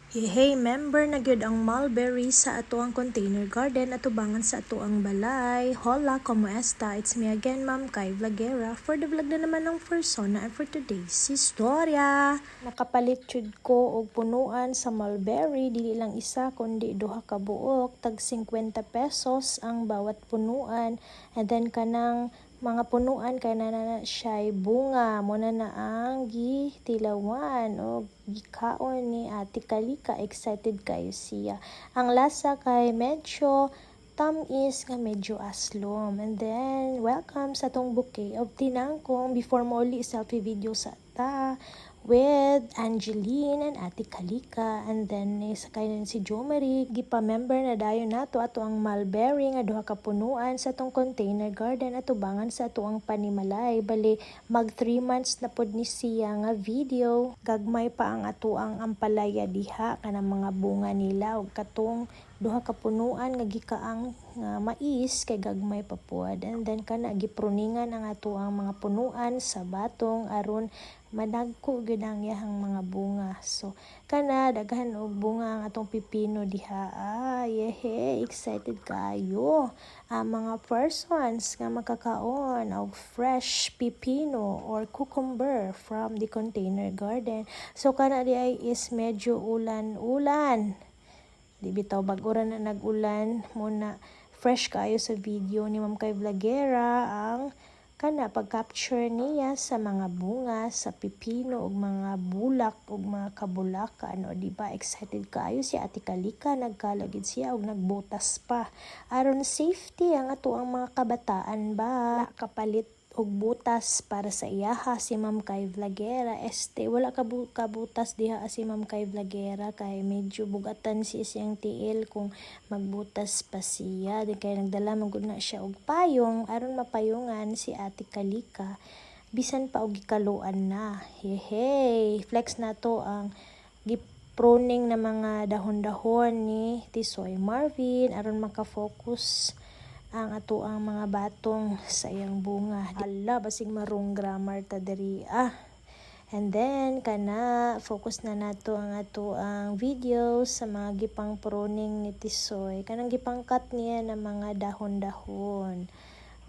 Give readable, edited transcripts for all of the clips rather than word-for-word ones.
Hey, member na gyud ang mulberry sa ato ang container garden at tubangan sa ato ang balay. Hola, como esta? It's me again, Ma'am Kai Vlogera. For the vlog na naman ng persona and for today's istorya. Nakapalit jud ko og punuan sa mulberry, dili lang isa kundi duha ka buok, tag 50 pesos ang bawat punuan. And then kanang mga punuan kay na siya'y bunga mo na ang gitilawan o gikaon ni Ate Kalika. Excited kayo siya. Ang lasa kay medyo tamis nga medyo aslom. And then welcome sa tong bouquet of tinangkong. Before mo uli selfie video sa ta with Angeline and Ate Kalika. And then sakay na si Jo Marie, gipa-member na dayon nato ato ang mulberry nga duha ka punuan sa tong container garden at tubangan sa ato ang panimalay. Bali mag 3 months na pod ni siya nga video. Gagmay pa ang ato ang ampalaya diha kanang mga bunga nila ug katong duha ka punuan nga gikaang nga mais kay gagmay pa pod. And then kana gipruningan ang ato ang mga punuan sa batong aron madagko gyud ang iyahang mga bunga. So kana daghan og bunga ang atong pipino diha. Yehe, excited kayo ang mga persons nga makakaon og fresh pipino or cucumber from the container garden. So kana di ay is medyo ulan-ulan. Di bitaw bag-ora na nag-ulan muna fresh kayo sa video ni Ma'am Kai Vlogera ang kana pag-capture niya sa mga bunga, sa pipino ug mga bulak ug mga kabulakan. O di ba excited kayo si Ate Kalika, nagkalagid siya ug nagbutas pa. Aron safety ang ato ang mga kabataan ba. Kapalit og butas para sa iyaha si Ma'am Kai Vlogera. Wala kabutas diha si Ma'am Kai Vlogera kay medyo bugatan si siyang tiil kung magbutas pa siya. Di kay nagdala magud na siya og payong aron mapayungan si Ate Kalika. Bisan pa og gikaluan na. Hey, flex na to ang pruning na mga dahon-dahon ni Tisoy Marvin aron maka-focus ang ato ang mga batong sa iyang bunga. Hala, basig marong grammar ta diri. And then kana focus na nato ang ato ang video sa mga gipang pruning ni Tisoy. Kanang gipangkat niya ng mga dahon-dahon.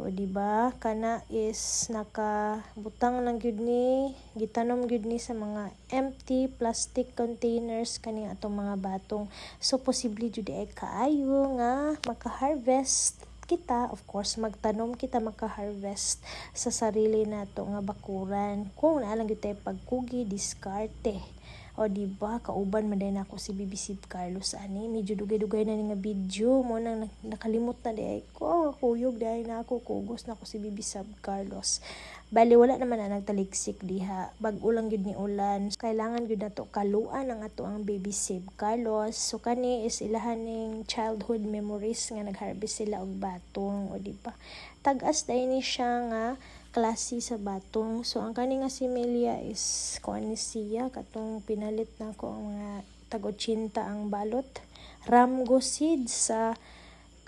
O di ba? Kana is nakabutang lang gyud ni, gitanom gyud ni sa mga empty plastic containers kaning atong mga batong. So posible jud ay kaayo nga maka-harvest kita, of course magtanom kita maka-harvest sa sarili nato nga bakuran kung naa lang gyud tay pagkugi diskarte. O di ba kauban man din ako si BBC Carlos ani, medyo dugay-dugay na ni nga video mo nang nakalimot na di ko kuyog dahil na ako kugos na ako si BBC Carlos. Bali wala naman na nagtaliksik diha, bag-o lang gyud ni ulan. Kailangan gyud nato kaluan ang ato ang Baby Save Carlos. So kani is ilahan ning childhood memories nga nagharvest sila og batong. O di ba tag-as dai ni siya nga klase sa batong. So ang kani nga similya is kuan ni siya katong pinalit na ko ang mga tag-80 ang balot. Ramgo seeds sa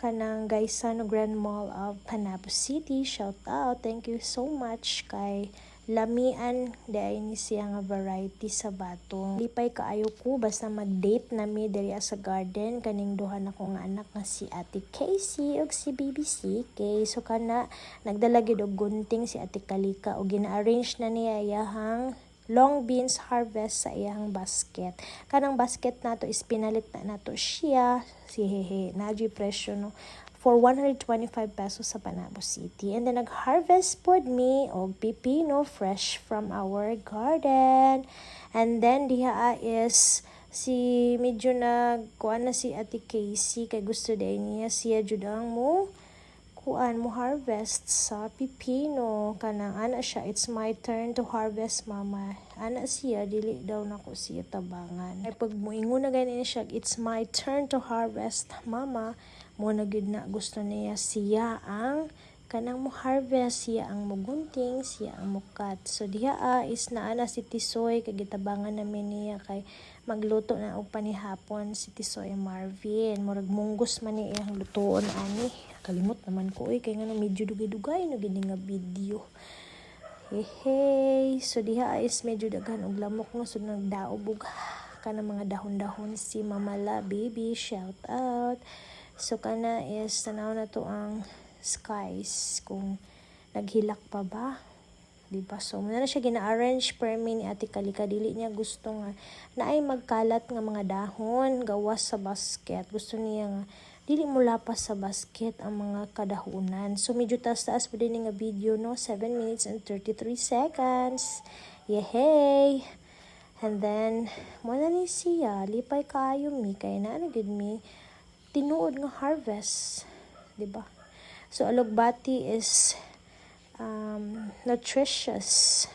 kanang Gaisano Grand Mall of Panabo City. Shout out, thank you so much kay lamian dai ni siya nga variety sa batong. Lipay kaayo ko basta mag-date na mi diri sa garden kaning duha na ko nga anak nga si Ate Casey ug si BBC kay so kana nagdala gyud og gunting si Ate Kalika ug gina-arrange na niya iyahang long beans harvest sa iyang basket. Kanang basket nato is pinalit na nato siya si hehe nadyo presyo no for 125 pesos sa Panabo City. And then nag-harvest pod me og pipino fresh from our garden. And then diha is si medyo nagkuan na si Ate Casey kay gusto day niya siya jud ang mo harvest sa pipino. Kanang ana siya, it's my turn to harvest mama. Ana siya, dili daw nako siya tabangan. Ay pag muingon na ganyan siya, it's my turn to harvest mama. Mo na gid na gusto niya siya ang kanang mo harvest, siya ang mugunting, siya ang mukat. So diha is naana si Tisoy kay gitabangan namin niya kay magluto na og panihapon si Tisoy Marvin. Murag munggos man ni iyang lutoon ani. Kalimot naman ko kay ngano medyo dugay-dugay no gini nga video. Hey, so diha is medyo daghan og lamok no so nagdaob og kana mga dahon-dahon si Mamala baby, shout out. So kana is tanaw na to ang skies kung naghilak pa ba, diba? So muna na siya gina-arrange per me ni Ate Kalika, dili niya gusto nga na ay magkalat nga mga dahon gawas sa basket. Gusto niya nga dili mo lapas sa basket ang mga kadahunan. So medyo taas-taas pa din nga video, no? 7 minutes and 33 seconds. Yehey! And then, muna ni siya, lipay kaayo mi, kay na gid mi tinuod nga harvest. Diba? So alugbati is nutritious,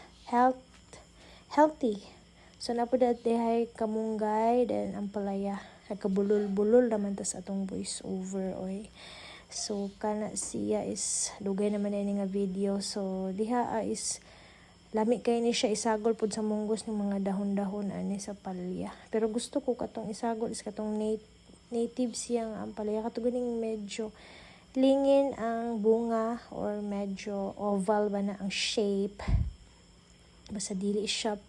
healthy. So napudat dihay kamunggay, then ang palaya. Nagkabulol-bulol naman tas atong voice over oy. So kana siya is dugay naman ini nga video. So diha is lami kay ni siya isagol pud sa munggos ng mga dahon-dahon ani sa palya. Pero gusto ko katong isagol is katong native siyang ang palya katuguning medyo lingin ang bunga or medyo oval ba na ang shape. Basta dili siya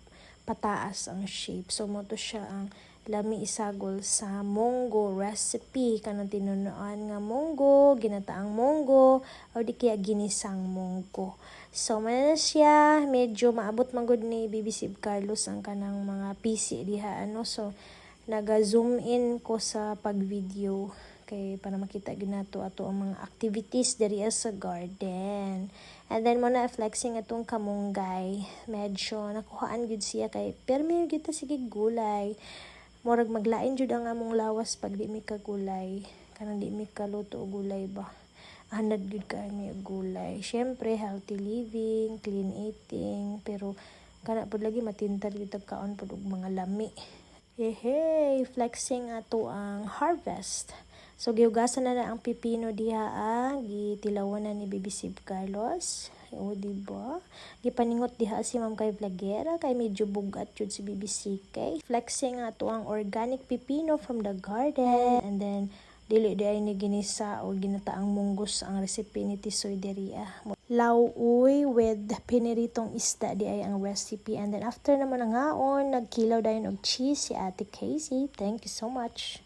pataas ang shape. So mo to siya ang lami isagol sa munggo recipe, kanang tinunoan nga munggo, ginataang munggo, o di kaya ginisang munggo. So man na siya, medyo maabot man gud ni BBC Carlos ang kanang mga PC diha ano. So naga-zoom in ko sa pag-video kay para makita ginato ato ang mga activities diri sa garden. And then mo na flexing atong kamunggay. Medyo nakuhaan gud siya kay permi gyud ta sige gulay. Murag maglain jud ang among lawas pag di mi kagulay. Kanang di mi kaluto og gulay ba. Anad gud kami og gulay. Syempre healthy living, clean eating, pero kana pud lagi matintad gyud kaon pud og mga lami. Hey, flexing ato ang harvest. So gihugasan na ang pipino diha, gitilawon na ni BBC Carlos. O diba? Gipaningot diha si Ma'am Kay Vlogera kay medyo bugat jud si BBC kay. Flexing ato ang organic pipino from the garden. And then dili di ay ni ginisa o ginataang munggos ang recipe ni Tisoy Deria. Lauoy with piniritong isda di ay ang recipe. And then after naman ang haon, nagkilaw dayon og cheese si Ate Casey. Thank you so much.